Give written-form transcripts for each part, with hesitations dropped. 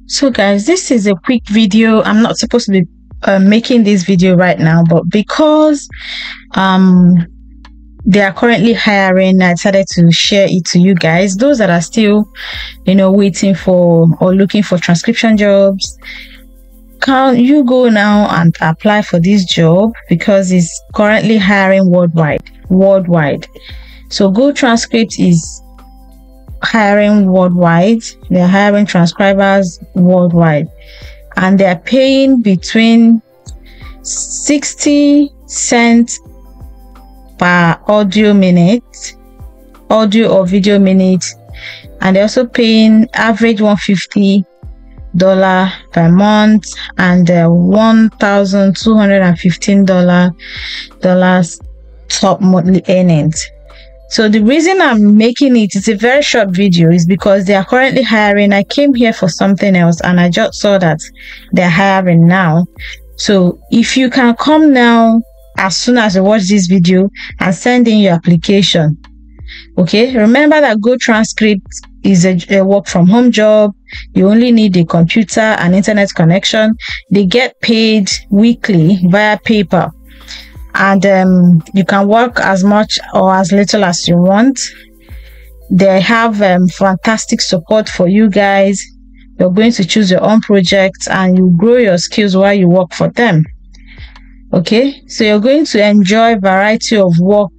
So guys, this is a quick video. I'm not supposed to be making this video right now, but because they are currently hiring, I decided to share it to you guys. Those that are still waiting for or looking for transcription jobs, can you go now and apply for this job because it's currently hiring worldwide. So Go Transcript is hiring worldwide. They're hiring transcribers worldwide, and they're paying between 60 cents per audio or video minute, and they're also paying average $150 per month and $1,215 top monthly earnings. So the reason I'm making it's a very short video is because they are currently hiring. I came here for something else and I just saw that they're hiring now. So if you can come now as soon as you watch this video and send in your application. Okay, remember that Go Transcript is a work from home job. You only need a computer and internet connection. They get paid weekly via PayPal. And you can work as much or as little as you want. They have fantastic support for you guys. You're going to choose your own projects and you grow your skills while you work for them. Okay, so you're going to enjoy variety of work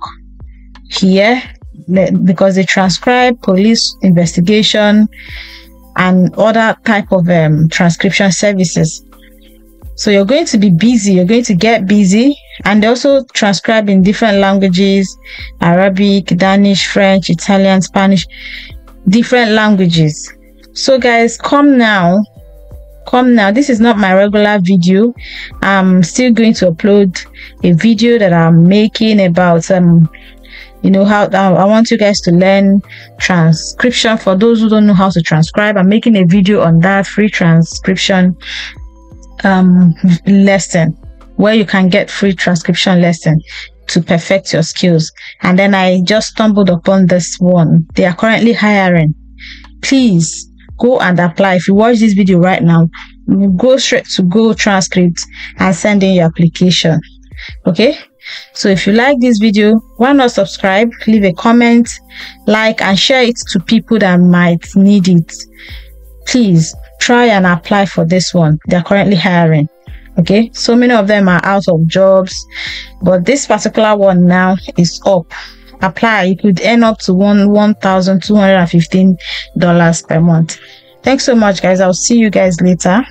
here because they transcribe police investigation and other type of transcription services. So you're going to be busy, you're going to get busy, and they also transcribe in different languages: Arabic, Danish, French, Italian, Spanish, different languages. So guys, come now. This is not my regular video. I'm still going to upload a video that I'm making about how I want you guys to learn transcription. For those who don't know how to transcribe, I'm making a video on that free transcription lesson, where you can get free transcription lesson to perfect your skills. And then I just stumbled upon this one. They are currently hiring. Please go and apply. If you watch this video right now, go straight to Go Transcript and send in your application. Okay, so if you like this video, why not subscribe, leave a comment, like, and share it to people that might need it. Please try and apply for this one. They're currently hiring. Okay, so many of them are out of jobs, but this particular one now is up. Apply. You could earn up to $1,215 per month. Thanks so much, guys. I'll see you guys later.